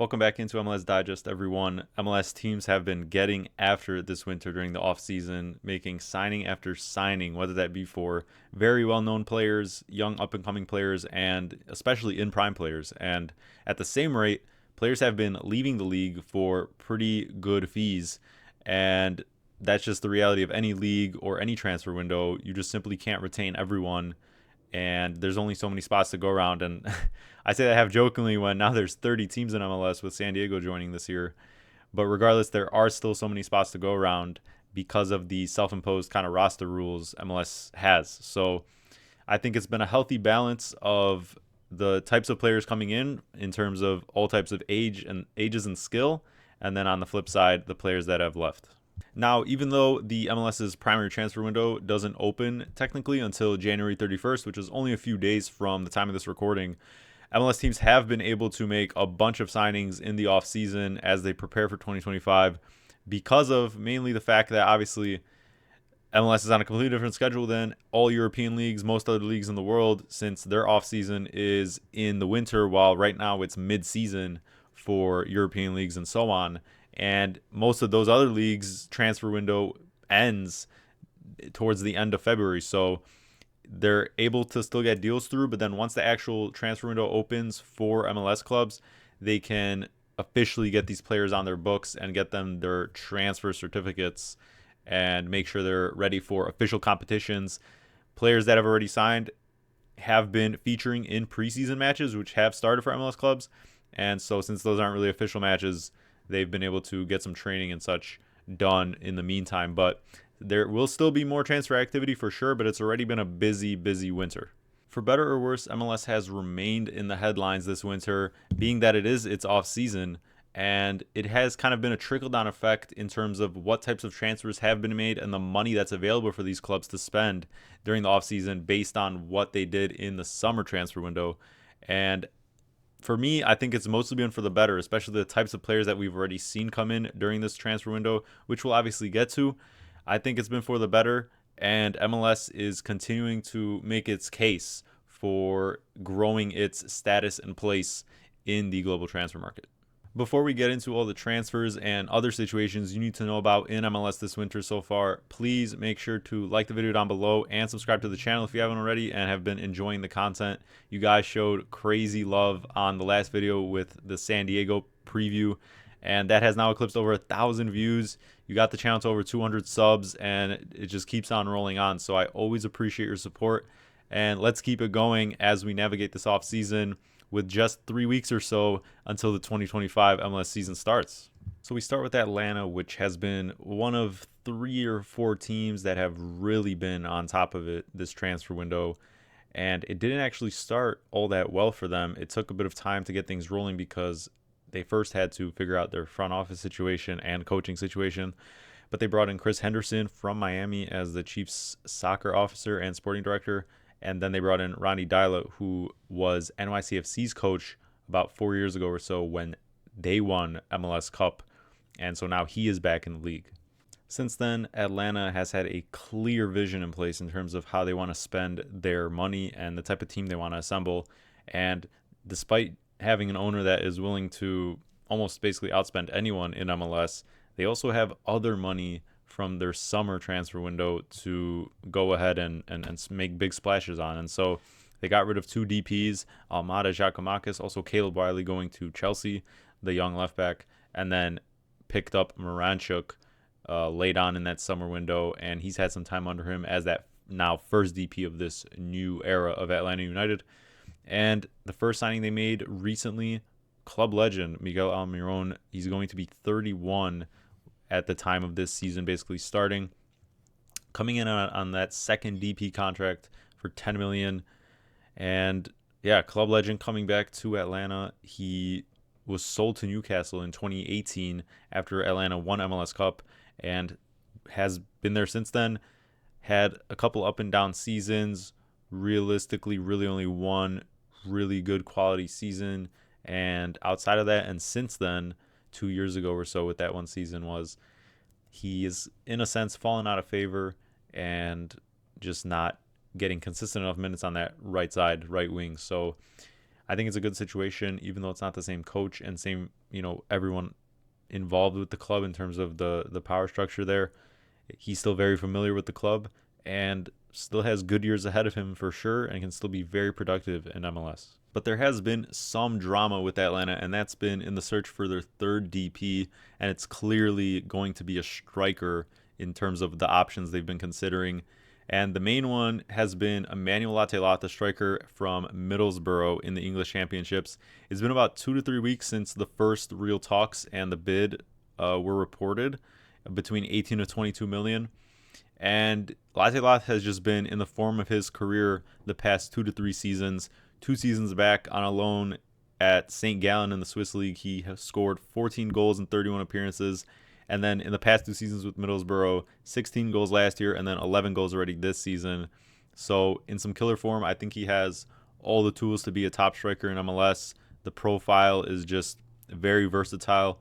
Welcome back into MLS Digest, everyone. MLS teams have been getting after it this winter during the offseason, making signing after signing, whether that be for very well-known players, young up-and-coming players, and especially in-prime players. And at the same rate, players have been leaving the league for pretty good fees. And that's just the reality of any league or any transfer window. You just simply can't retain everyone, and there's only so many spots to go around. And I say that half jokingly when now there's 30 teams in MLS with San Diego joining this year. But regardless, there are still so many spots to go around because of the self-imposed kind of roster rules MLS has. So I think it's been a healthy balance of the types of players coming in terms of all types of ages and skill, and then on the flip side, the players that have left. Now, even though the MLS's primary transfer window doesn't open technically until January 31st, which is only a few days from the time of this recording, MLS teams have been able to make a bunch of signings in the offseason as they prepare for 2025 because of mainly the fact that obviously MLS is on a completely different schedule than all European leagues, most other leagues in the world, since their offseason is in the winter, while right now it's mid-season for European leagues and so on. And most of those other leagues' transfer window ends towards the end of February. So they're able to still get deals through, but then once the actual transfer window opens for MLS clubs, they can officially get these players on their books and get them their transfer certificates and make sure they're ready for official competitions. Players that have already signed have been featuring in preseason matches, which have started for MLS clubs. And so since those aren't really official matches, they've been able to get some training and such done in the meantime. But there will still be more transfer activity for sure, but it's already been a busy winter. For better or worse, MLS has remained in the headlines this winter, being that it is its off season, and it has kind of been a trickle-down effect in terms of what types of transfers have been made and the money that's available for these clubs to spend during the offseason based on what they did in the summer transfer window. And for me, I think it's mostly been for the better, especially the types of players that we've already seen come in during this transfer window, which we'll obviously get to. I think it's been for the better, and MLS is continuing to make its case for growing its status and place in the global transfer market. Before we get into all the transfers and other situations you need to know about in MLS this winter so far, please make sure to like the video down below and subscribe to the channel if you haven't already and have been enjoying the content. You guys showed crazy love on the last video with the San Diego preview, and that has now eclipsed over 1,000 views. You got the channel to over 200 subs, and it just keeps on rolling on. So I always appreciate your support, and let's keep it going as we navigate this off season with just 3 weeks or so until the 2025 MLS season starts. So we start with Atlanta, which has been one of 3 or 4 teams that have really been on top of it this transfer window. And it didn't actually start all that well for them. It took a bit of time to get things rolling because they first had to figure out their front office situation and coaching situation. But they brought in Chris Henderson from Miami as the Chiefs soccer officer and sporting director. And then they brought in Ronnie Dyla, who was NYCFC's coach about 4 years ago or so when they won MLS Cup. And so now he is back in the league. Since then, Atlanta has had a clear vision in place in terms of how they want to spend their money and the type of team they want to assemble. And despite having an owner that is willing to almost basically outspend anyone in MLS, they also have other money from their summer transfer window to go ahead and make big splashes on. And so they got rid of 2 DPs, Almada Giacomakis, also Caleb Wiley going to Chelsea, the young left back, and then picked up Moranchuk late on in that summer window, and he's had some time under him as that now first DP of this new era of Atlanta United. And the first signing they made recently, club legend Miguel Almiron, he's going to be 31 at the time of this season basically starting, coming in on that second DP contract for $10 million. And yeah, club legend coming back to Atlanta. He was sold to Newcastle in 2018 after Atlanta won MLS Cup and has been there since then. Had a couple up and down seasons, realistically really only one really good quality season, and outside of that and since then 2 years ago or so with that one season he is in a sense fallen out of favor and just not getting consistent enough minutes on that right side, right wing. So I think it's a good situation, even though it's not the same coach and same, everyone involved with the club in terms of the power structure there. He's still very familiar with the club and still has good years ahead of him for sure and can still be very productive in MLS. But there has been some drama with Atlanta, and that's been in the search for their third DP, and it's clearly going to be a striker in terms of the options they've been considering. And the main one has been Emmanuel Latelat, the striker from Middlesbrough in the English Championships. It's been about 2 to 3 weeks since the first real talks and the bid were reported, between 18 to 22 million. And Latelat has just been in the form of his career the past 2 to 3 seasons. 2 seasons back on a loan at St. Gallen in the Swiss League, he has scored 14 goals in 31 appearances. And then in the past 2 seasons with Middlesbrough, 16 goals last year and then 11 goals already this season. So in some killer form, I think he has all the tools to be a top striker in MLS. The profile is just very versatile.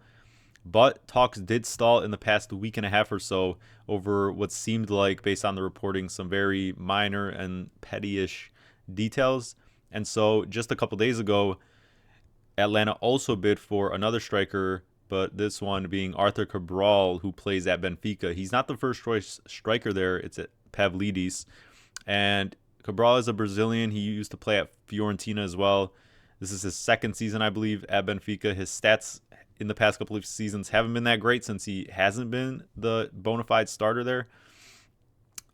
But talks did stall in the past week and a half or so over what seemed like, based on the reporting, some very minor and petty-ish details. And so just a couple days ago, Atlanta also bid for another striker, but this one being Arthur Cabral, who plays at Benfica. He's not the first choice striker there. It's at Pavlidis. And Cabral is a Brazilian. He used to play at Fiorentina as well. This is his second season, I believe, at Benfica. His stats in the past couple of seasons haven't been that great since he hasn't been the bona fide starter there.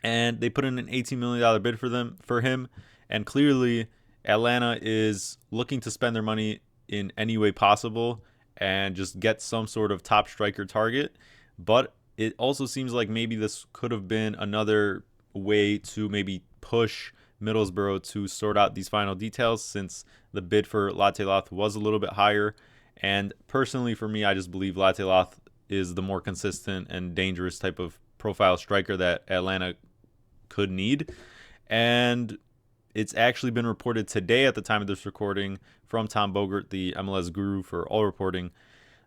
And they put in an $18 million bid for him. And clearly, Atlanta is looking to spend their money in any way possible and just get some sort of top striker target. But it also seems like maybe this could have been another way to maybe push Middlesbrough to sort out these final details, since the bid for Latelat was a little bit higher. And personally, for me, I just believe Latelat is the more consistent and dangerous type of profile striker that Atlanta could need. And it's actually been reported today at the time of this recording from Tom Bogert, the MLS guru for all reporting,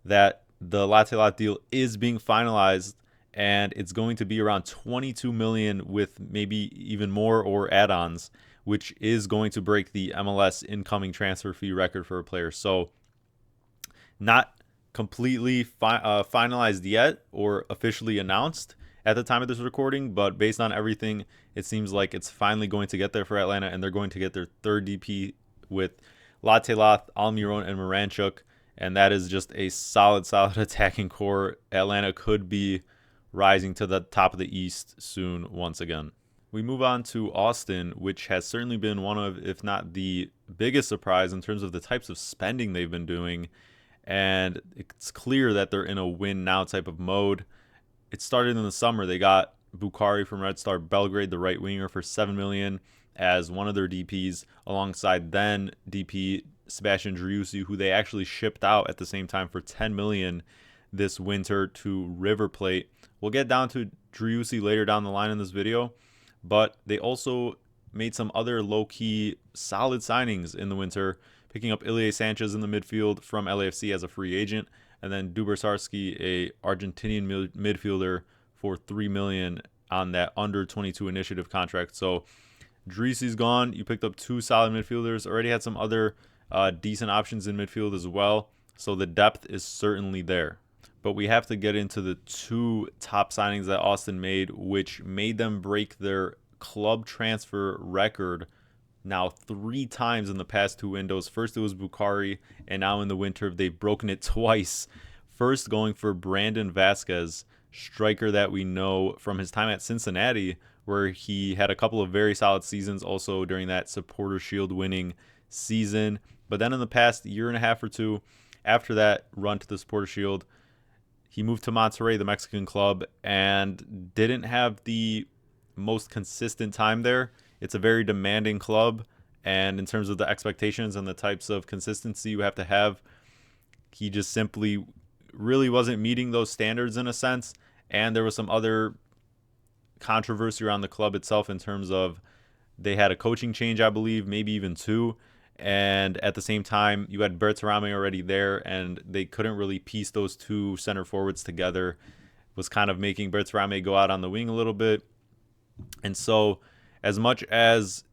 that the Latelat deal is being finalized, and it's going to be around 22 million with maybe even more or add-ons, which is going to break the MLS incoming transfer fee record for a player. So not completely finalized yet or officially announced at the time of this recording, but based on everything, it seems like it's finally going to get there for Atlanta, and they're going to get their third DP with Latelat, Almiron, and Moranchuk, and that is just a solid attacking core. Atlanta could be rising to the top of the East soon once again. We move on to Austin, which has certainly been one of, if not the biggest surprise in terms of the types of spending they've been doing, and it's clear that they're in a win now type of mode. It started in the summer. They got Bukhari from Red Star Belgrade, the right winger, for $7 million as one of their DPs, alongside then DP Sebastian Driussi, who they actually shipped out at the same time for $10 million this winter to River Plate. We'll get down to Driussi later down the line in this video, but they also made some other low-key solid signings in the winter, picking up Ilie Sanchez in the midfield from LAFC as a free agent, and then Dubarsarski, a Argentinian midfielder, for $3 million on that under-22 initiative contract. So Driussi's gone. You picked up 2 solid midfielders. Already had some other decent options in midfield as well. So the depth is certainly there. But we have to get into the 2 top signings that Austin made, which made them break their club transfer record now 3 times in the past 2 windows. First it was Bukhari, and now in the winter they've broken it twice. First going for Brandon Vasquez, striker that we know from his time at Cincinnati, where he had a couple of very solid seasons also during that Supporter Shield winning season. But then in the past year and a half or 2 after that run to the Supporter Shield, he moved to Monterrey, the Mexican club, and didn't have the most consistent time there. It's a very demanding club, and in terms of the expectations and the types of consistency you have to have, he just simply really wasn't meeting those standards in a sense. And there was some other controversy around the club itself in terms of they had a coaching change, I believe, maybe even 2. And at the same time, you had Bertarame already there, and they couldn't really piece those 2 center forwards together. It was kind of making Bertarame go out on the wing a little bit. And so as much as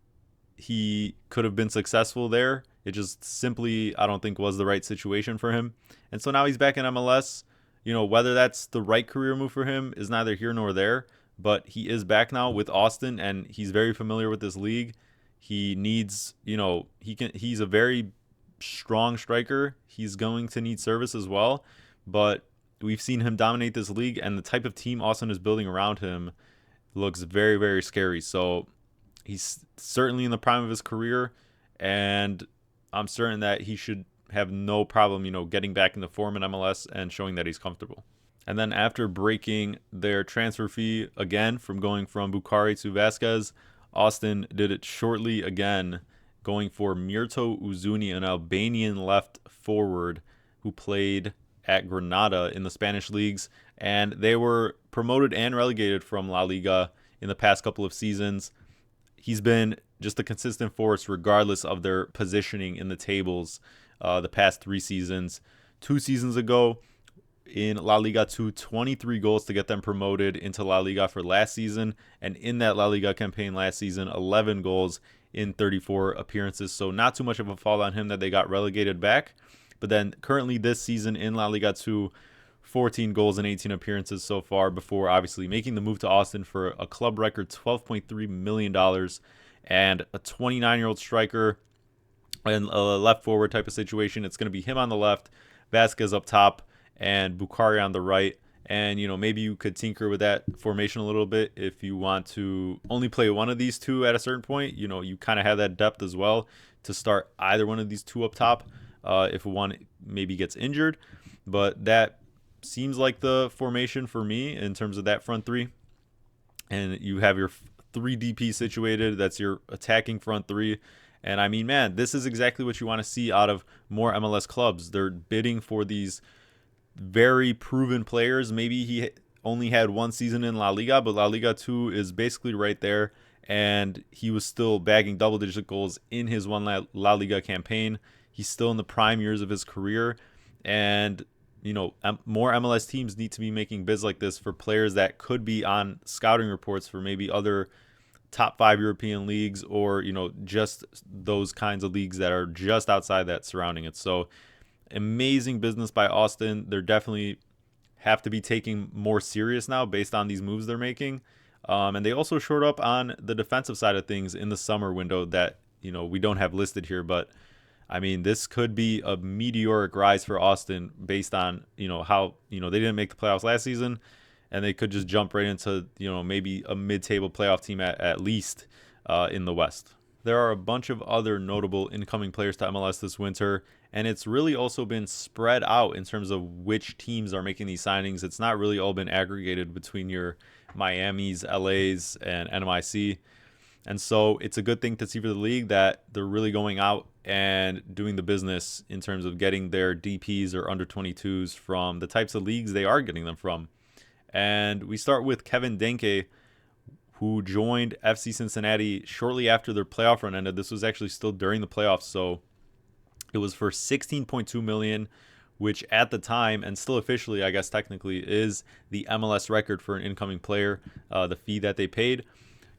he could have been successful there, It just simply, I don't think, was the right situation for him. And so now he's back in MLS. Whether that's the right career move for him is neither here nor there, but he is back now with Austin, and he's very familiar with this league. He needs, he's a very strong striker. He's going to need service as well, but we've seen him dominate this league, and the type of team Austin is building around him looks very, very scary. So he's certainly in the prime of his career, and I'm certain that he should have no problem, getting back into form in MLS and showing that he's comfortable. And then after breaking their transfer fee again from going from Bukhari to Vasquez, Austin did it shortly again, going for Mirto Uzuni, an Albanian left forward who played at Granada in the Spanish leagues, and they were promoted and relegated from La Liga in the past couple of seasons. He's been just a consistent force regardless of their positioning in the tables the past 3 seasons. 2 seasons ago in La Liga 2, 23 goals to get them promoted into La Liga for last season, and in that La Liga campaign last season, 11 goals in 34 appearances. So not too much of a fall on him that they got relegated back. But then currently this season in La Liga 2, 14 goals and 18 appearances so far, before obviously making the move to Austin for a club record $12.3 million, and a 29-year-old striker and a left forward type of situation. It's going to be him on the left, Vasquez up top, and Bukhari on the right. And, maybe you could tinker with that formation a little bit if you want to only play one of these two at a certain point. You kind of have that depth as well to start either one of these two up top if one maybe gets injured. But that seems like the formation for me in terms of that front three. And you have your 3 DP situated. That's your attacking front three. And I mean, man, this is exactly what you want to see out of more MLS clubs. They're bidding for these very proven players. Maybe he only had 1 season in La Liga, but La Liga 2 is basically right there. And he was still bagging double-digit goals in his 1 La Liga campaign. He's still in the prime years of his career. And, more MLS teams need to be making bids like this for players that could be on scouting reports for maybe other top 5 European leagues, or, just those kinds of leagues that are just outside that surrounding it. So amazing business by Austin. They're definitely have to be taking more serious now based on these moves they're making. And they also shored up on the defensive side of things in the summer window that, we don't have listed here. But, I mean, this could be a meteoric rise for Austin based on, how, they didn't make the playoffs last season. And they could just jump right into, maybe a mid-table playoff team at least in the West. There are a bunch of other notable incoming players to MLS this winter, and it's really also been spread out in terms of which teams are making these signings. It's not really all been aggregated between your Miamis, LAs, and NYC. And so it's a good thing to see for the league that they're really going out and doing the business in terms of getting their DPs or under 22s from the types of leagues they are getting them from. And we start with Kevin Denke, who joined FC Cincinnati shortly after their playoff run ended. This was actually still during the playoffs, so it was for $16.2 million, which at the time, and still officially, I guess technically, is the MLS record for an incoming player, the fee that they paid.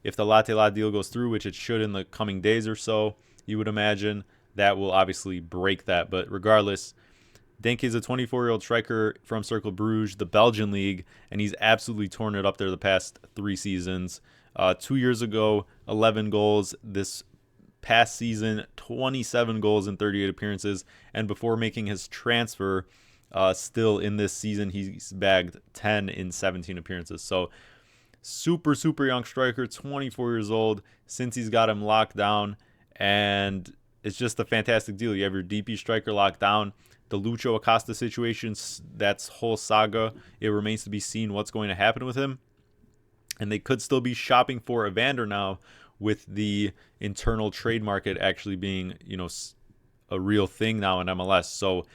If the Latte deal goes through, which it should in the coming days or so, you would imagine that will obviously break that. But regardless, Denke is a 24-year-old striker from Cercle Bruges, the Belgian league, and he's absolutely torn it up there the past 3 seasons. 2 years ago, 11 goals. This past season, 27 goals in 38 appearances. And before making his transfer, still in this season, he's bagged 10 in 17 appearances. So super, super young striker, 24 years old, since he's got him locked down. And it's just a fantastic deal. You have your DP striker locked down. The Lucho Acosta situation, that's whole saga. It remains to be seen what's going to happen with him. And they could still be shopping for Evander now, with the internal trade market actually being, a real thing now in MLS. So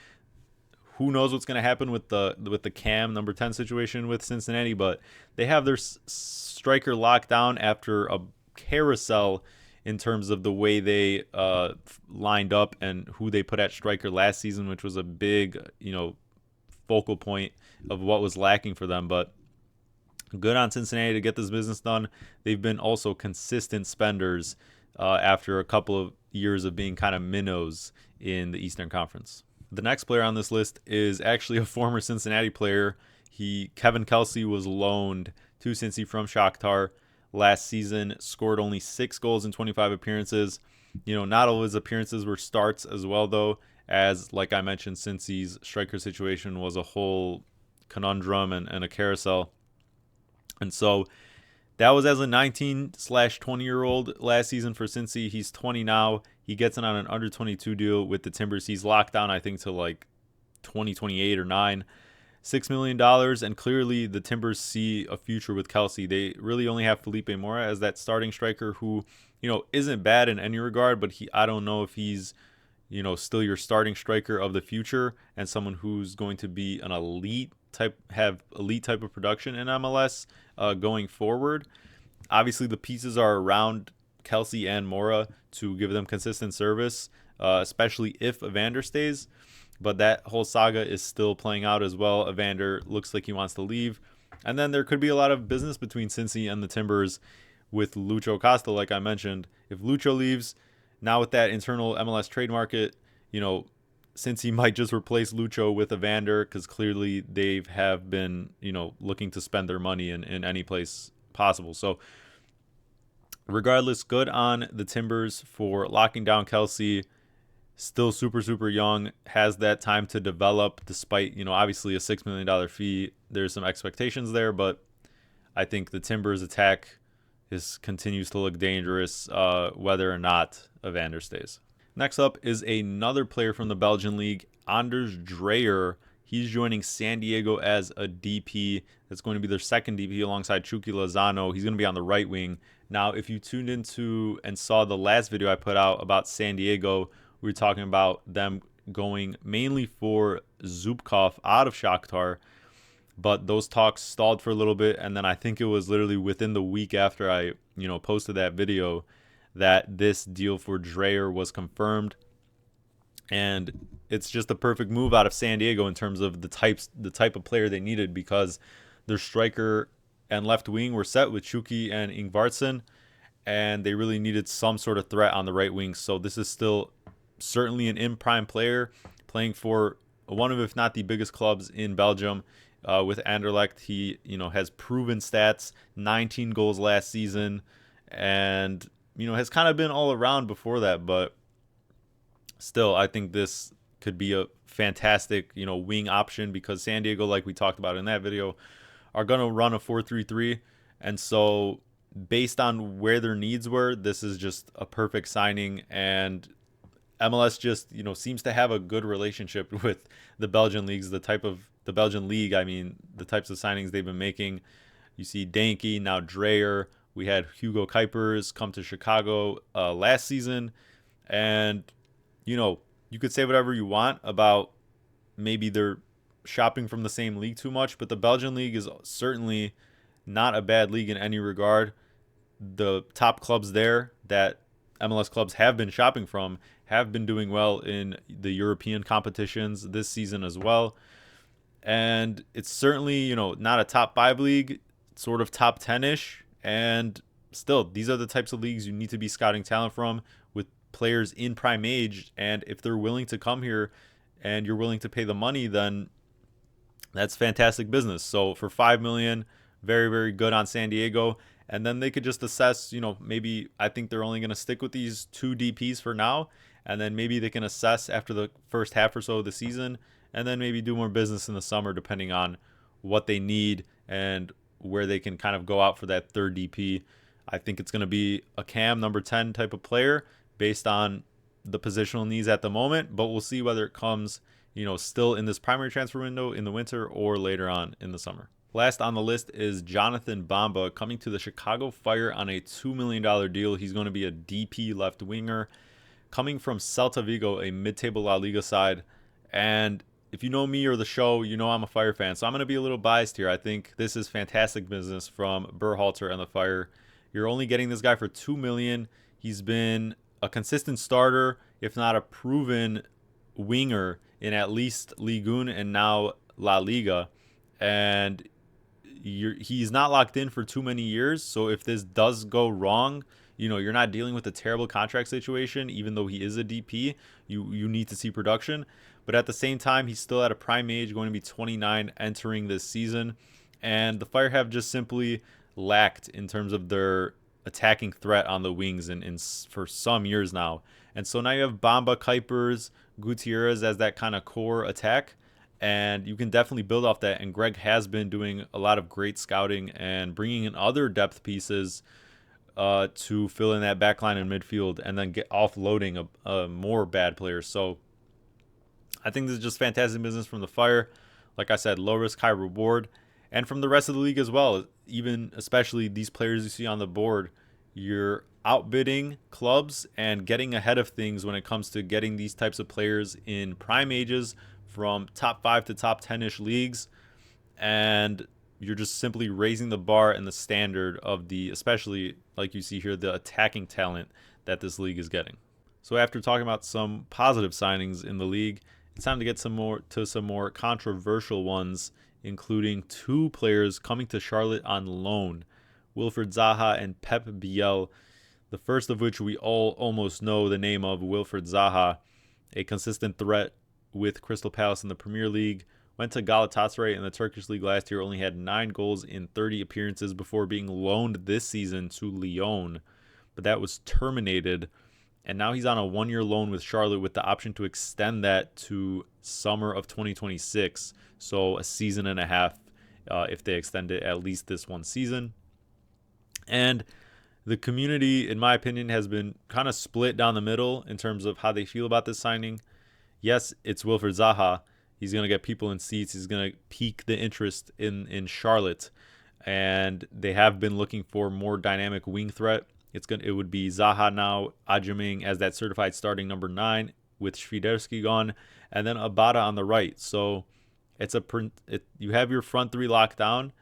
who knows what's going to happen with the Cam number 10 situation with Cincinnati, but they have their striker locked down after a carousel in terms of the way they lined up and who they put at striker last season, which was a big, focal point of what was lacking for them. But good on Cincinnati to get this business done. They've been also consistent spenders after a couple of years of being kind of minnows in the Eastern Conference. The next player on this list is actually a former Cincinnati player. Kevin Kelsey was loaned to Cincy from Shakhtar last season, scored only 6 goals in 25 appearances. Not all his appearances were starts as well, though, as, like I mentioned, Cincy's striker situation was a whole conundrum and a carousel. And so that was as a 19/20-year-old last season for Cincy. He's 20 now. He gets in on an under 22 deal with the Timbers. He's locked down, I think, to like 2028 or 9. $6 million, and clearly the Timbers see a future with Kelsey. They really only have Felipe Mora as that starting striker who, isn't bad in any regard, but I don't know if he's, still your starting striker of the future and someone who's going to be an elite type of production in MLS going forward. Obviously, the pieces are around Kelsey and Mora to give them consistent service, especially if Evander stays. But that whole saga is still playing out as well. Evander looks like he wants to leave. And then there could be a lot of business between Cincy and the Timbers with Lucho Costa, like I mentioned. If Lucho leaves, now with that internal MLS trade market, Cincy might just replace Lucho with Evander because clearly they have been, looking to spend their money in any place possible. So regardless, good on the Timbers for locking down Kelsey. Still super, super young, has that time to develop despite, obviously a $6 million fee. There's some expectations there, but I think the Timbers attack continues to look dangerous whether or not Evander stays. Next up is another player from the Belgian league, Anders Dreyer. He's joining San Diego as a DP. That's going to be their second DP alongside Chucky Lozano. He's going to be on the right wing. Now, if you tuned into and saw the last video I put out about San Diego, we were talking about them going mainly for Zubkov out of Shakhtar, but those talks stalled for a little bit, and then I think it was literally within the week after I, posted that video that this deal for Dreyer was confirmed, and it's just a perfect move out of San Diego in terms of the type of player they needed, because their striker and left wing were set with Chucky and Ingvartsen, and they really needed some sort of threat on the right wing. So this is still certainly an in-prime player playing for one of, if not the biggest clubs in Belgium with Anderlecht. He, has proven stats, 19 goals last season, and, has kind of been all around before that. But still, I think this could be a fantastic, wing option because San Diego, like we talked about in that video, are going to run a 4-3-3. And so based on where their needs were, this is just a perfect signing. And MLS just, seems to have a good relationship with the Belgian leagues, the Belgian league. I mean, the types of signings they've been making. You see Danke, now Dreyer. We had Hugo Kuipers come to Chicago last season. And, you could say whatever you want about maybe they're shopping from the same league too much, but the Belgian league is certainly not a bad league in any regard. The top clubs there that MLS clubs have been shopping from have been doing well in the European competitions this season as well. And it's certainly, not a top 5 league, sort of top 10-ish. And still, these are the types of leagues you need to be scouting talent from with players in prime age. And if they're willing to come here and you're willing to pay the money, then that's fantastic business. So for $5 million, very, very good on San Diego. And then they could just assess, maybe I think they're only going to stick with these 2 DPs for now. And then maybe they can assess after the first half or so of the season, and then maybe do more business in the summer depending on what they need and where they can kind of go out for that third DP. I think it's going to be a Cam number 10 type of player based on the positional needs at the moment, but we'll see whether it comes, still in this primary transfer window in the winter or later on in the summer. Last on the list is Jonathan Bamba coming to the Chicago Fire on a $2 million deal. He's going to be a DP left winger coming from Celta Vigo, a mid-table La Liga side. And if you know me or the show, I'm a Fire fan. So I'm going to be a little biased here. I think this is fantastic business from Berhalter and the Fire. You're only getting this guy for $2 million. He's been a consistent starter, if not a proven winger in at least Ligue 1 and now La Liga. And he's not locked in for too many years. So if this does go wrong, you're not dealing with a terrible contract situation, even though he is a DP. You need to see production. But at the same time, he's still at a prime age, going to be 29 entering this season. And the Fire have just simply lacked in terms of their attacking threat on the wings for some years now. And so now you have Bamba, Kuipers, Gutierrez as that kind of core attack. And you can definitely build off that. And Greg has been doing a lot of great scouting and bringing in other depth pieces to fill in that back line in midfield and then get offloading more bad players. So I think this is just fantastic business from the Fire. Like I said, low risk, high reward. And from the rest of the league as well, even especially these players you see on the board, you're outbidding clubs and getting ahead of things when it comes to getting these types of players in prime ages from top 5 to top 10-ish leagues. And you're just simply raising the bar and the standard of especially like you see here, the attacking talent that this league is getting. So after talking about some positive signings in the league, it's time to get some more controversial ones, including 2 players coming to Charlotte on loan, Wilfried Zaha and Pep Biel. The first of which we all almost know the name of, Wilfried Zaha, a consistent threat with Crystal Palace in the Premier League. Went to Galatasaray in the Turkish League last year, only had 9 goals in 30 appearances before being loaned this season to Lyon. But that was terminated. And now he's on a 1-year loan with Charlotte with the option to extend that to summer of 2026. So a season and a half if they extend it at least this one season. And the community, in my opinion, has been kind of split down the middle in terms of how they feel about this signing. Yes, it's Wilfried Zaha. He's going to get people in seats. He's going to pique the interest in Charlotte. And they have been looking for more dynamic wing threat. It would be Zaha now, Ajiming as that certified starting number 9 with Świderski gone, and then Abada on the right. So you have your front 3 locked down,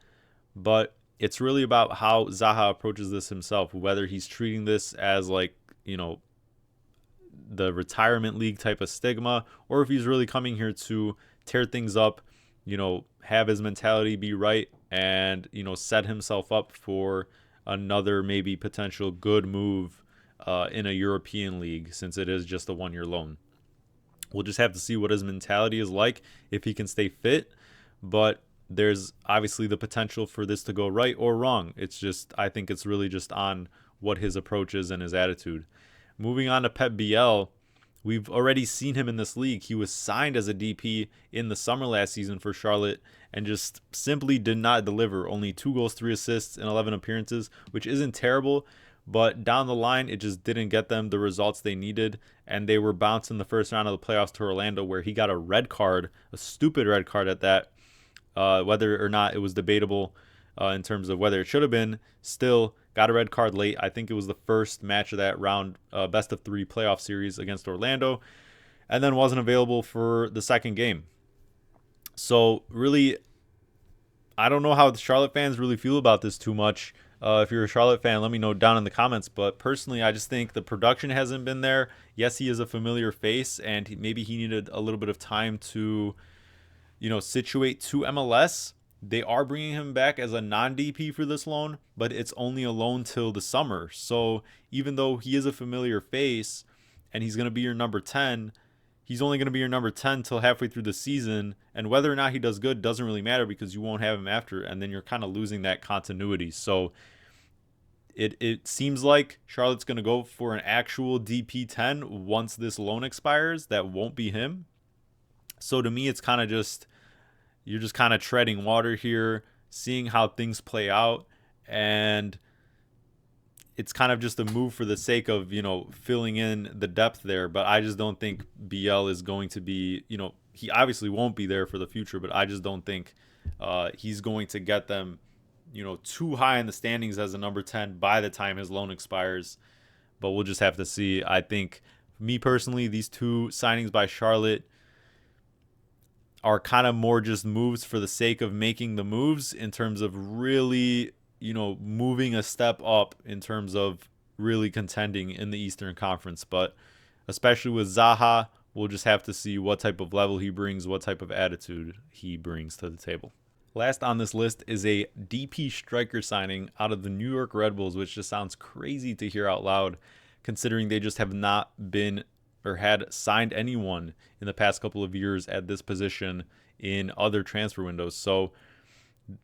but it's really about how Zaha approaches this himself, whether he's treating this as like, the retirement league type of stigma, or if he's really coming here to tear things up, have his mentality be right and, set himself up for another maybe potential good move in a European league, since it is just a 1-year loan. We'll just have to see what his mentality is like, if he can stay fit. But there's obviously the potential for this to go right or wrong. I think it's really just on what his approach is and his attitude. Moving on to Pep Biel, we've already seen him in this league. He was signed as a DP in the summer last season for Charlotte and just simply did not deliver. Only 2 goals, 3 assists in 11 appearances, which isn't terrible, but down the line, it just didn't get them the results they needed, and they were bounced in the first round of the playoffs to Orlando, where he got a red card, a stupid red card at that. Whether or not it was debatable in terms of whether it should have been, still got a red card late. I think it was the first match of that round, best of 3 playoff series against Orlando, and then wasn't available for the second game. So really, I don't know how the Charlotte fans really feel about this too much. If you're a Charlotte fan, let me know down in the comments. But personally, I just think the production hasn't been there. Yes, he is a familiar face, and maybe he needed a little bit of time to, situate to MLS. They are bringing him back as a non-DP for this loan, but it's only a loan till the summer. So even though he is a familiar face and he's going to be your number 10, he's only going to be your number 10 till halfway through the season. And whether or not he does good doesn't really matter, because you won't have him after, and then you're kind of losing that continuity. So it seems like Charlotte's going to go for an actual DP 10 once this loan expires. That won't be him. So to me, it's kind of just, you're just kind of treading water here, seeing how things play out, and it's kind of just a move for the sake of, filling in the depth there. But I just don't think BL is going to be, he obviously won't be there for the future, but I just don't think he's going to get them, too high in the standings as a number 10 by the time his loan expires. But we'll just have to see. I think, me personally, these 2 signings by Charlotte are kind of more just moves for the sake of making the moves, in terms of really, moving a step up in terms of really contending in the Eastern Conference. But especially with Zaha, we'll just have to see what type of level he brings, what type of attitude he brings to the table. Last on this list is a DP striker signing out of the New York Red Bulls, which just sounds crazy to hear out loud, considering they just have not been or had signed anyone in the past couple of years at this position in other transfer windows. So,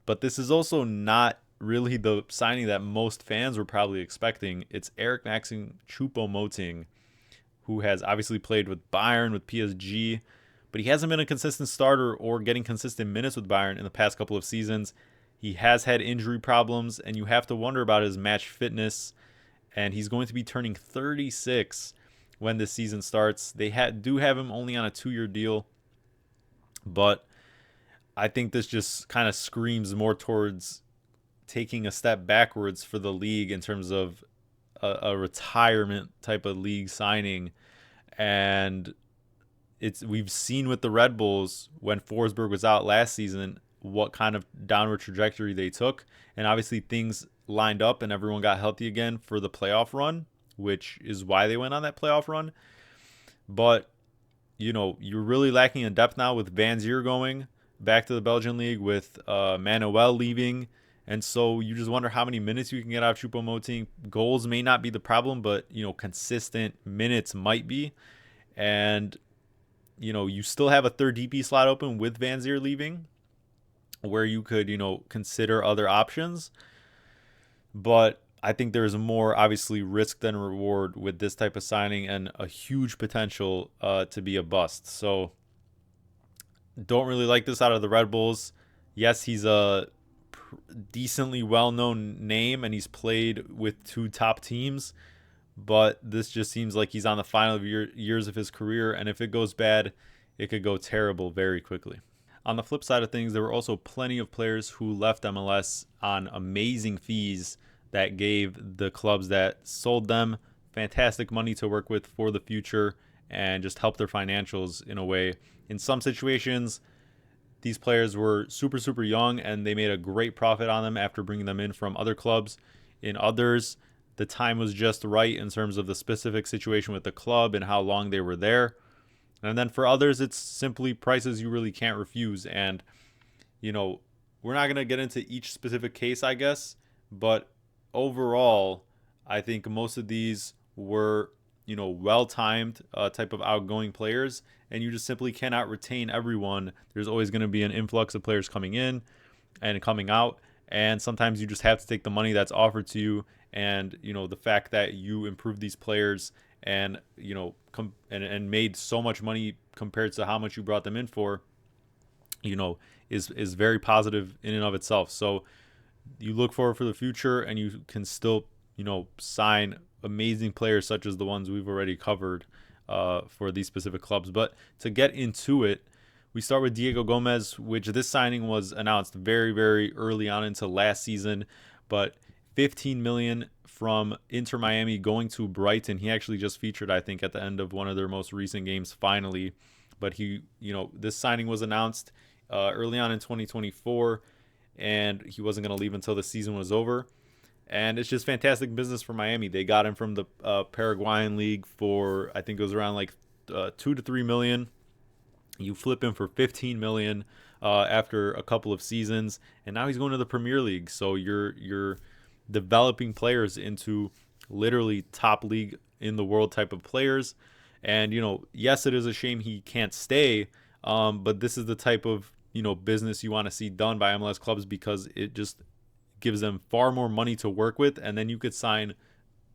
but this is also not really the signing that most fans were probably expecting. It's Eric Maxim Choupo-Moting, who has obviously played with Bayern, with PSG, but he hasn't been a consistent starter or getting consistent minutes with Bayern in the past couple of seasons. He has had injury problems, and you have to wonder about his match fitness. And he's going to be turning 36 when this season starts. They do have him only on a 2-year deal, but I think this just kind of screams more towards taking a step backwards for the league in terms of a retirement type of league signing. And we've seen with the Red Bulls when Forsberg was out last season what kind of downward trajectory they took, and obviously things lined up and everyone got healthy again for the playoff run, which is why they went on that playoff run. But you're really lacking in depth now with Van Zier going back to the Belgian league, with Manuel leaving, and so you just wonder how many minutes you can get out of Choupo-Moting. Goals may not be the problem, but consistent minutes might be. And you still have a third DP slot open with Van Zier leaving, where you could, consider other options. But I think there's more, obviously, risk than reward with this type of signing, and a huge potential to be a bust. So don't really like this out of the Red Bulls. Yes, he's a decently well-known name, and he's played with 2 top teams, but this just seems like he's on the final years of his career, and if it goes bad, it could go terrible very quickly. On the flip side of things, there were also plenty of players who left MLS on amazing fees that gave the clubs that sold them fantastic money to work with for the future and just help their financials in a way. In some situations, these players were super, super young, and they made a great profit on them after bringing them in from other clubs. In others, the time was just right in terms of the specific situation with the club and how long they were there. And then for others, it's simply prices you really can't refuse. And, we're not going to get into each specific case, I guess. But overall, I think most of these were, well-timed type of outgoing players. And you just simply cannot retain everyone. There's always going to be an influx of players coming in and coming out. And sometimes you just have to take the money that's offered to you. And, the fact that you improved these players and, and made so much money compared to how much you brought them in for, is very positive in and of itself. So you look forward for the future, and you can still, sign amazing players such as the ones we've already covered for these specific clubs. But to get into it, we start with Diego Gomez, which this signing was announced very, very early on into last season, but $15 million from Inter Miami going to Brighton. He actually just featured, I think, at the end of one of their most recent games finally. But this signing was announced early on in 2024, and he wasn't going to leave until the season was over. And it's just fantastic business for Miami. They got him from the Paraguayan league for, I think it was around like $2 to $3 million. You flip him for $15 million after a couple of seasons, and now he's going to the Premier League. So you're developing players into literally top league in the world type of players. And yes, it is a shame he can't stay, but this is the type of business you want to see done by MLS clubs, because it just gives them far more money to work with, and then you could sign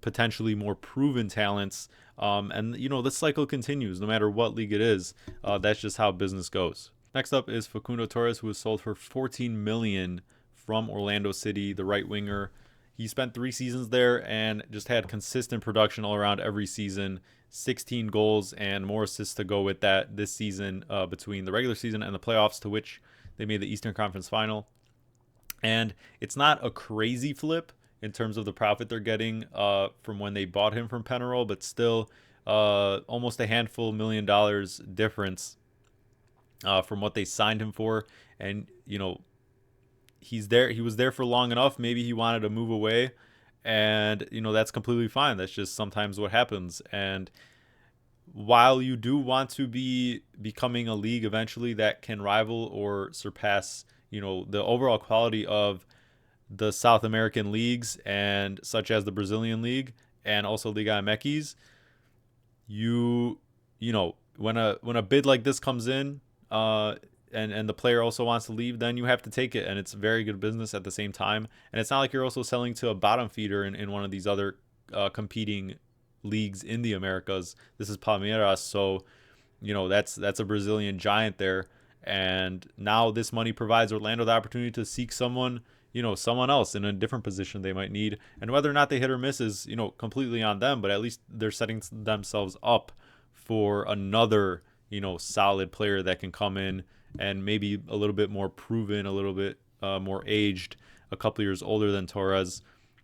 potentially more proven talents. And this cycle continues no matter what league it is. That's just how business goes. Next up is Facundo Torres, who was sold for $14 million from Orlando City, the right winger. He spent 3 seasons there and just had consistent production all around every season. 16 goals and more assists to go with that this season, between the regular season and the playoffs, to which they made the Eastern Conference Final. And it's not a crazy flip in terms of the profit they're getting from when they bought him from Penarol, but still almost a handful $1 million difference from what they signed him for. And he's there. He was there for long enough. Maybe he wanted to move away, and that's completely fine. That's just sometimes what happens. And while you do want to be becoming a league eventually that can rival or surpass the overall quality of the South American leagues and such as the Brazilian league and also Liga MX, when a bid like this comes in, and the player also wants to leave, then you have to take it, and it's very good business at the same time. And it's not like you're also selling to a bottom feeder in one of these other competing leagues in the Americas. This is Palmeiras, so that's a Brazilian giant there. And now this money provides Orlando the opportunity to seek someone else in a different position they might need. And whether or not they hit or miss is, completely on them, but at least they're setting themselves up for another, solid player that can come in and maybe a little bit more proven, a little bit more aged, a couple years older than Torres.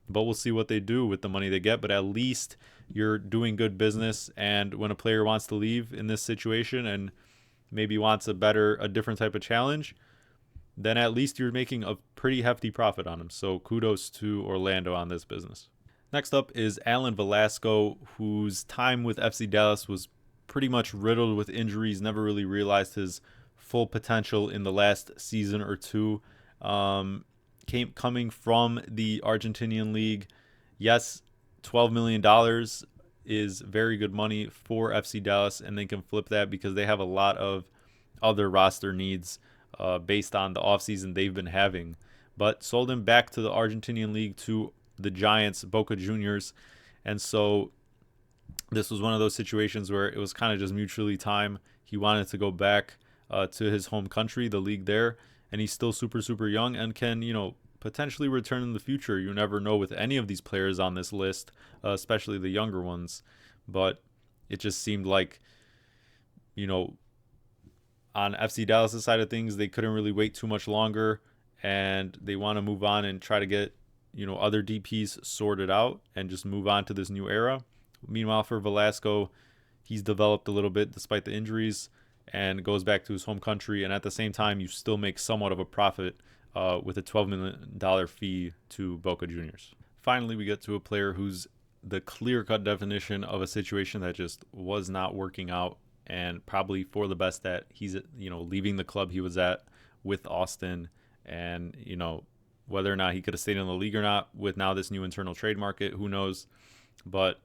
But we'll see what they do with the money they get. But at least you're doing good business. And when a player wants to leave in this situation and maybe wants a different type of challenge, then at least you're making a pretty hefty profit on him. So kudos to Orlando on this business. Next up is Alan Velasco, whose time with FC Dallas was pretty much riddled with injuries, never really realized his full potential in the last season or two. Coming from the Argentinian league. Yes, $12 million is very good money for FC Dallas, and they can flip that because they have a lot of other roster needs based on the offseason they've been having. But sold him back to the Argentinian league to the Giants, Boca Juniors. And so this was one of those situations where it was kind of just mutually time. He wanted to go back to his home country, the league there, and he's still super, super young and can, potentially return in the future. You never know with any of these players on this list, especially the younger ones. But it just seemed like, on FC Dallas' side of things, they couldn't really wait too much longer, and they want to move on and try to get, other DPs sorted out and just move on to this new era. Meanwhile, for Velasco, he's developed a little bit despite the injuries and goes back to his home country. And at the same time, you still make somewhat of a profit with a $12 million fee to Boca Juniors. Finally, we get to a player who's the clear-cut definition of a situation that just was not working out, and probably for the best that he's, leaving the club he was at with Austin. And, whether or not he could have stayed in the league or not with now this new internal trade market, who knows. But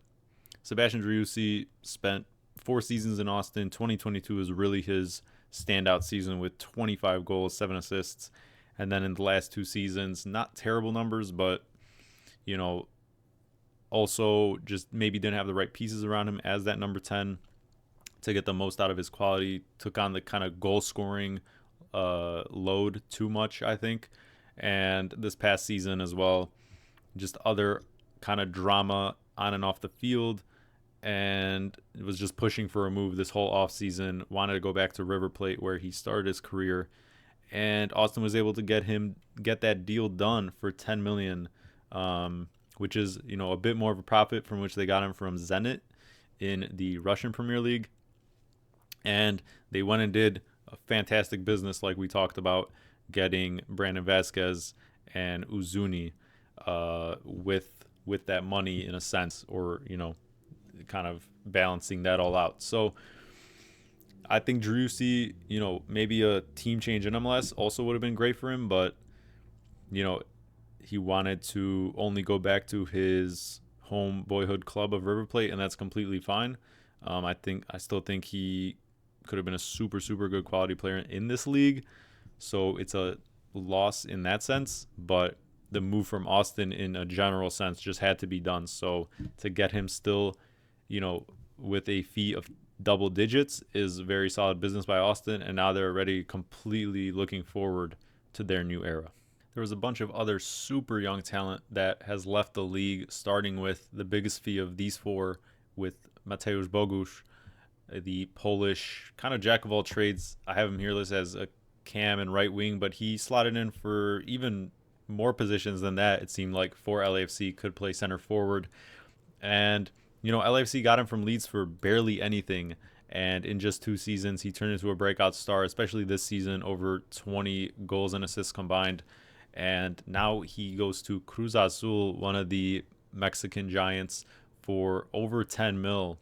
Sebastian Driussi spent 4 seasons in Austin. 2022 is really his standout season with 25 goals, 7 assists. And then in the last 2 seasons, not terrible numbers, but, also just maybe didn't have the right pieces around him as that number 10 to get the most out of his quality. Took on the kind of goal scoring load too much, I think. And this past season as well, just other kind of drama on and off the field, and it was just pushing for a move this whole offseason. Wanted to go back to River Plate where he started his career, and Austin was able to get that deal done for $10 million, which is a bit more of a profit from which they got him from Zenit in the Russian Premier League. And they went and did a fantastic business, like we talked about, getting Brandon Vasquez and Uzuni with that money in a sense, or kind of balancing that all out. So I think Driussi, maybe a team change in MLS also would have been great for him, but he wanted to only go back to his home boyhood club of River Plate, and that's completely fine. I still think he could have been a super, super good quality player in this league. So it's a loss in that sense, but the move from Austin in a general sense just had to be done. So to get him still, with a fee of double digits is very solid business by Austin, and now they're already completely looking forward to their new era. There was a bunch of other super young talent that has left the league, starting with the biggest fee of these 4 with Mateusz Bogusz, the Polish kind of jack of all trades. I have him here listed as a cam and right wing, but he slotted in for even more positions than that. It seemed like for LAFC, could play center forward. And, LAFC got him from Leeds for barely anything. And in just 2 seasons, he turned into a breakout star, especially this season, over 20 goals and assists combined. And now he goes to Cruz Azul, one of the Mexican giants, for over 10 mil.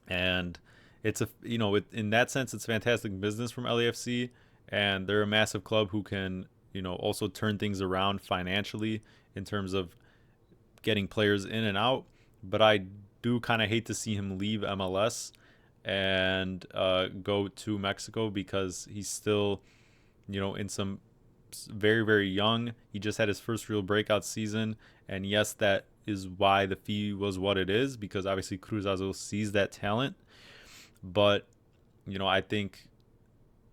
And it's in that sense, it's fantastic business from LAFC. and they're a massive club who can, also turn things around financially in terms of getting players in and out. But I do kind of hate to see him leave MLS and go to Mexico because he's still, in some very, very young. He just had his first real breakout season. And yes, that is why the fee was what it is, because obviously Cruz Azul sees that talent. But, I think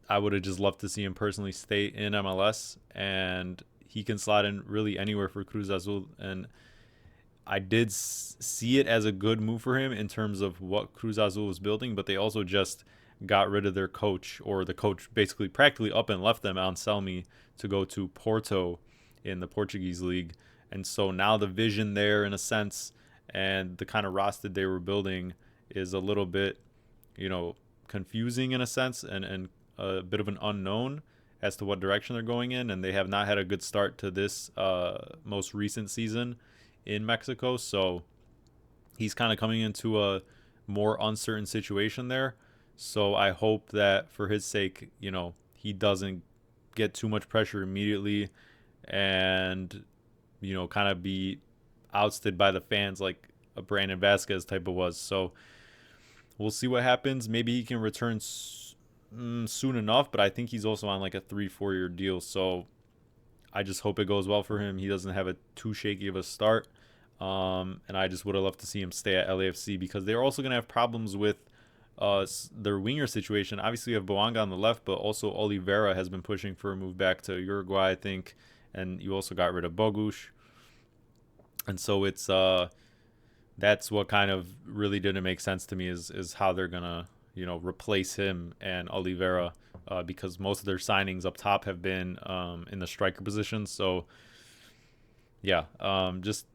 I would have just loved to see him personally stay in MLS, and he can slot in really anywhere for Cruz Azul. And I did see it as a good move for him in terms of what Cruz Azul was building, but they also just got rid of their coach, or the coach basically practically up and left them, Anselmi, to go to Porto in the Portuguese league. And so now the vision there, in a sense, and the kind of roster they were building is a little bit, confusing in a sense, and a bit of an unknown as to what direction they're going in. And they have not had a good start to this most recent season in Mexico. So he's kind of coming into a more uncertain situation there. So I hope that for his sake, he doesn't get too much pressure immediately and, kind of be ousted by the fans like a Brandon Vasquez type of was. So we'll see what happens. Maybe he can return soon enough, but I think he's also on like a 3-4 year deal. So I just hope it goes well for him. He doesn't have a too shaky of a start. And I just would have loved to see him stay at LAFC, because they're also going to have problems with their winger situation. Obviously, you have Boanga on the left, but also Oliveira has been pushing for a move back to Uruguay, I think. And you also got rid of Bogusz. And so it's that's what kind of really didn't make sense to me, is how they're going to, replace him and Oliveira, because most of their signings up top have been in the striker position. So, yeah, just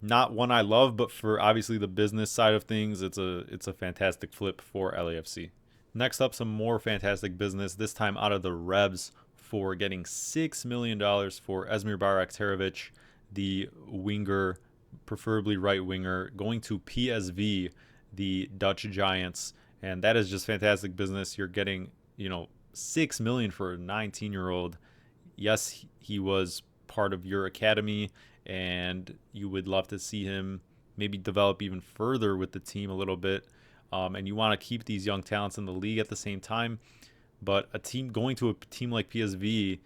not one I love, but for obviously the business side of things, it's a fantastic flip for LAFC. Next up, some more fantastic business, this time out of the Rebs, for getting $6 million for Esmir Baraktarovic, the winger, preferably right winger, going to PSV, the Dutch Giants. And that is just fantastic business. You're getting, $6 million for a 19-year-old. Yes, he was part of your academy, and you would love to see him maybe develop even further with the team a little bit. And you want to keep these young talents in the league at the same time. But going to a team like PSV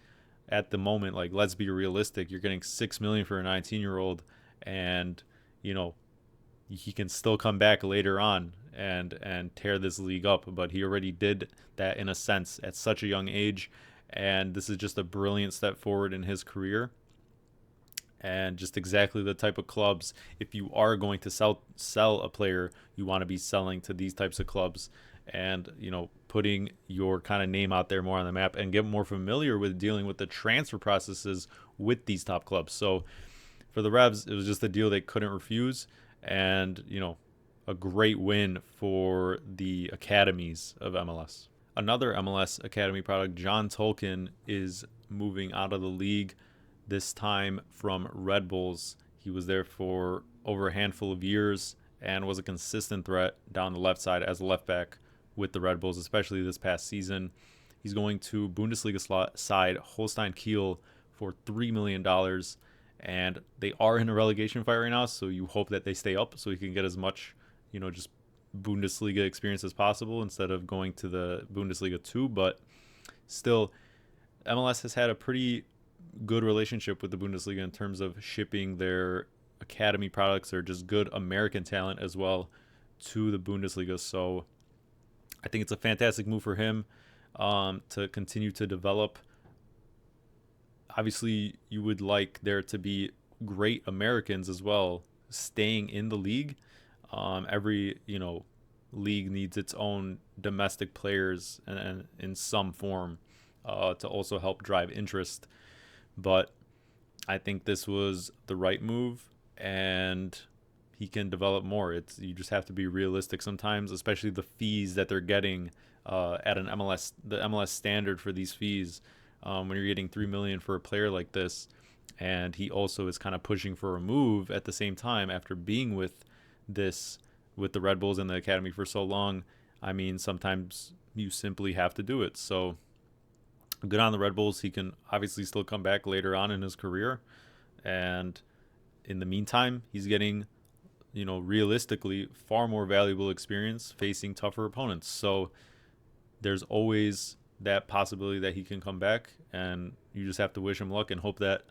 at the moment, like, let's be realistic, you're getting $6 million for a 19-year-old, and he can still come back later on and tear this league up. But he already did that in a sense at such a young age, and this is just a brilliant step forward in his career. And just exactly the type of clubs, if you are going to sell a player, you want to be selling to these types of clubs, and putting your kind of name out there more on the map, and get more familiar with dealing with the transfer processes with these top clubs. So for the Revs, it was just a deal they couldn't refuse, and a great win for the academies of MLS. Another MLS academy product, John Tolkien, is moving out of the league, this time from Red Bulls. He was there for over a handful of years and was a consistent threat down the left side as a left back with the Red Bulls, especially this past season. He's going to Bundesliga side Holstein Kiel for $3 million. And they are in a relegation fight right now, so you hope that they stay up so he can get as much, just Bundesliga experience as possible instead of going to the Bundesliga 2. But still, MLS has had a pretty good relationship with the Bundesliga in terms of shipping their academy products, or just good American talent as well, to the Bundesliga. So I think it's a fantastic move for him to continue to develop. Obviously, you would like there to be great Americans as well staying in the league. Every league needs its own domestic players and in some form to also help drive interest. But I think this was the right move, and he can develop more. You just have to be realistic sometimes, especially the fees that they're getting at an MLS, the MLS standard for these fees. When you're getting $3 million for a player like this, and he also is kind of pushing for a move at the same time after being with the Red Bulls and the academy for so long. I mean, sometimes you simply have to do it. So good on the Red Bulls. He can obviously still come back later on in his career. And in the meantime, he's getting, realistically, far more valuable experience facing tougher opponents. So there's always that possibility that he can come back, and you just have to wish him luck and hope that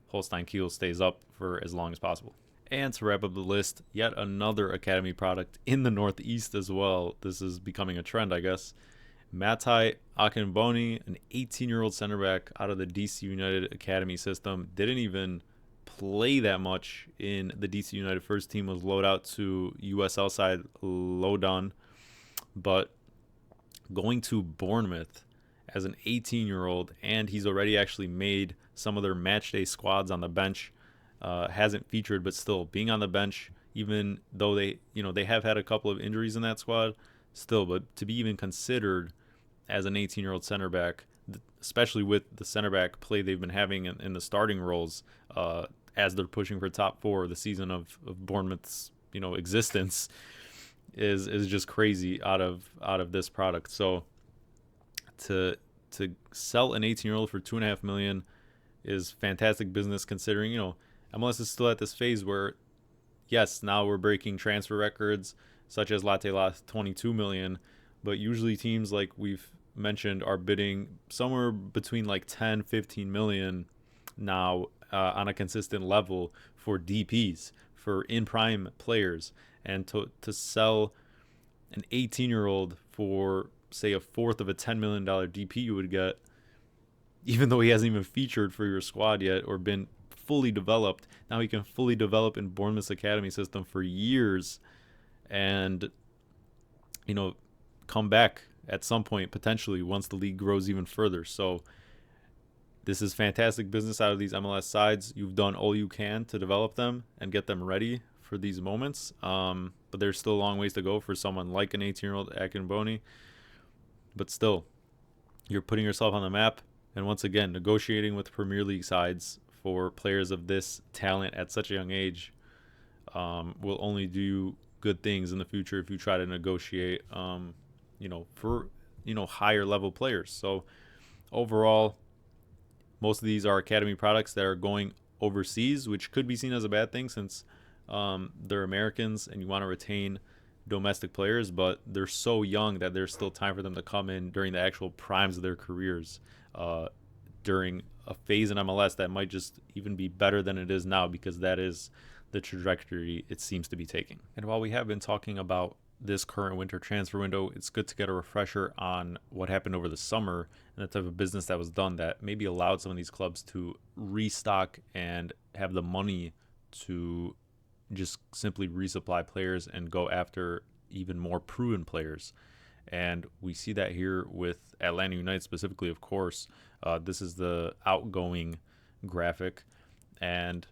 Holstein Kiel stays up for as long as possible. And to wrap up the list, yet another academy product in the Northeast as well. This is becoming a trend, I guess. Matai Akinboni, an 18-year-old center back out of the DC United Academy system, didn't even play that much in the DC United first team, was loaned out to USL side Lodon, but going to Bournemouth as an 18-year-old, and he's already actually made some of their match day squads on the bench. Hasn't featured, but still being on the bench, even though they have had a couple of injuries in that squad, still, but to be even considered as an 18-year-old center back, especially with the center back play they've been having in the starting roles, as they're pushing for top four, the season of Bournemouth's existence is just crazy out of this product. So to sell an 18-year-old for $2.5 million is fantastic business, considering MLS is still at this phase where, yes, now we're breaking transfer records such as Latte lost $22 million, but usually teams, like we've mentioned, are bidding somewhere between like 10, 15 million now on a consistent level for DPs, for in-prime players. And to sell an 18-year-old for, say, a fourth of a $10 million DP you would get, even though he hasn't even featured for your squad yet or been fully developed, now he can fully develop in Bournemouth's academy system for years and, come back at some point, potentially, once the league grows even further. So this is fantastic business out of these MLS sides. You've done all you can to develop them and get them ready for these moments. But there's still a long ways to go for someone like an 18-year-old Akinboni. But still, you're putting yourself on the map. And once again, negotiating with Premier League sides for players of this talent at such a young age will only do good things in the future if you try to negotiate, for, higher level players. So overall, most of these are academy products that are going overseas, which could be seen as a bad thing since they're Americans and you want to retain domestic players, but they're so young that there's still time for them to come in during the actual primes of their careers, during a phase in MLS that might just even be better than it is now, because that is the trajectory it seems to be taking. And while we have been talking about this current winter transfer window, it's good to get a refresher on what happened over the summer and the type of business that was done that maybe allowed some of these clubs to restock and have the money to just simply resupply players and go after even more proven players. And we see that here with Atlanta United specifically, of course. This is the Outgoing graphic. And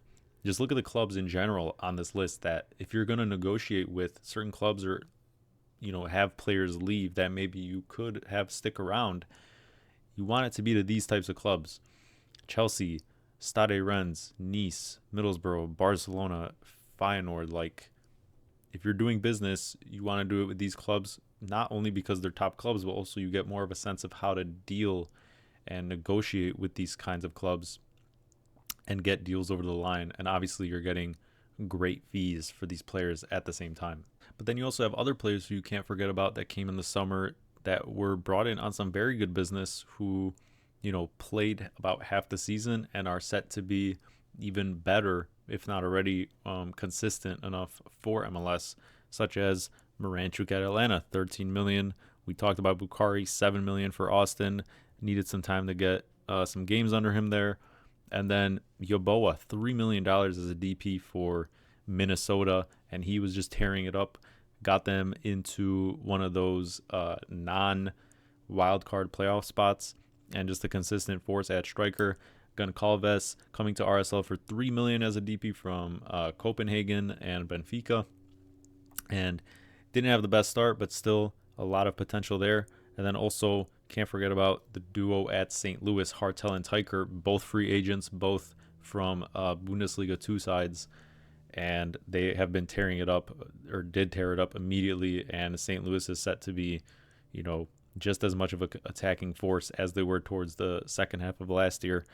just look at the clubs in general on this list that if you're going to negotiate with certain clubs or, have players leave that maybe you could have stick around, you want it to be to these types of clubs. Chelsea, Stade Rennes, Nice, Middlesbrough, Barcelona, Feyenoord. Like, if you're doing business, you want to do it with these clubs, not only because they're top clubs, but also you get more of a sense of how to deal and negotiate with these kinds of clubs and get deals over the line. And obviously you're getting great fees for these players at the same time. But then you also have other players who you can't forget about that came in the summer that were brought in on some very good business who, played about half the season and are set to be even better, if not already consistent enough for MLS, such as Moranchuk at Atlanta, $13 million. We talked about Bukhari, $7 million for Austin. Needed some time to get some games under him there. And then Yeboah, $3 million as a DP for Minnesota, and he was just tearing it up. Got them into one of those non-wildcard playoff spots, and just a consistent force at striker. Goncalves coming to RSL for $3 million as a DP from Copenhagen and Benfica, and didn't have the best start, but still a lot of potential there. And then also can't forget about the duo at St. Louis, Hartel and Teicher, both free agents, both from Bundesliga 2 sides, and they have been tearing it up, or did tear it up immediately. And St. Louis is set to be, just as much of an attacking force as they were towards the second half of last year.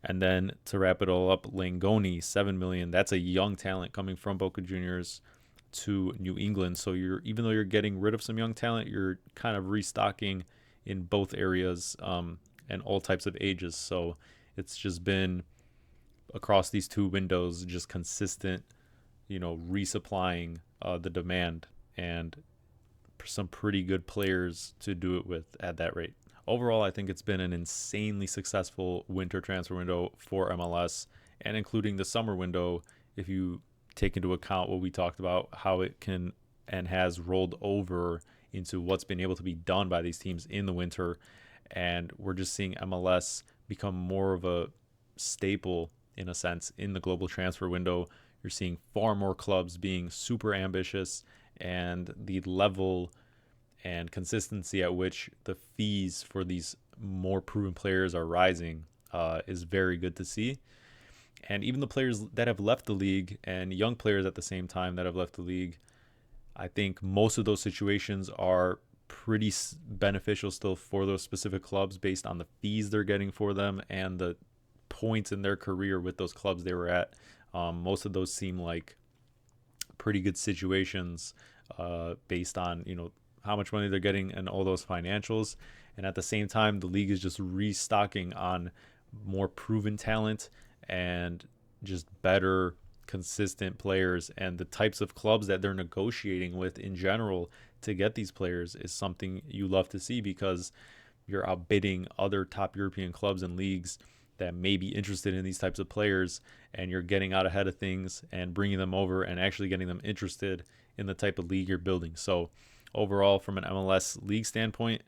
And then to wrap it all up, Langoni, $7 million. That's a young talent coming from Boca Juniors to New England. So even though you're getting rid of some young talent, you're kind of restocking in both areas and all types of ages. So it's just been across these two windows, just consistent, resupplying the demand and some pretty good players to do it with at that rate. Overall, I think it's been an insanely successful winter transfer window for MLS, and including the summer window, if you take into account what we talked about, how it can and has rolled over into what's been able to be done by these teams in the winter. And we're just seeing MLS become more of a staple, in a sense, in the global transfer window. You're seeing far more clubs being super ambitious, and the level and consistency at which the fees for these more proven players are rising is very good to see. And even the players that have left the league, and young players at the same time that have left the league, I think most of those situations are pretty beneficial still for those specific clubs based on the fees they're getting for them and the points in their career with those clubs they were at. Most of those seem like pretty good situations based on, how much money they're getting and all those financials. And at the same time, the league is just restocking on more proven talent and just better, consistent players. And the types of clubs that they're negotiating with in general to get these players is something you love to see, because you're outbidding other top European clubs and leagues that may be interested in these types of players, and you're getting out ahead of things and bringing them over and actually getting them interested in the type of league you're building. So overall, from an MLS league standpoint,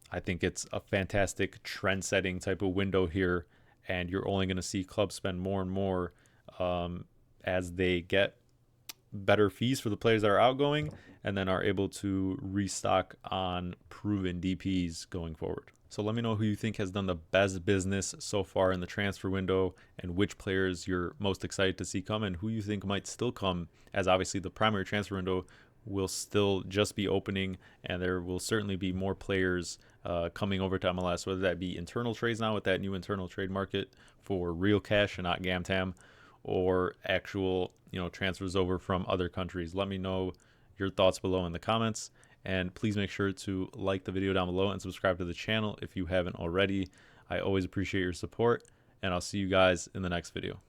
I think it's a fantastic trend-setting type of window here, and you're only going to see clubs spend more and more as they get better fees for the players that are outgoing and then are able to restock on proven DPs going forward. So let me know who you think has done the best business so far in the transfer window, and which players you're most excited to see come, and who you think might still come, as obviously the primary transfer window will still just be opening, and there will certainly be more players coming over to MLS, whether that be internal trades now with that new internal trade market for real cash and not GamTam, or actual transfers over from other countries. Let me know your thoughts below in the comments, and please make sure to like the video down below and subscribe to the channel if you haven't already. I always appreciate your support, and I'll see you guys in the next video.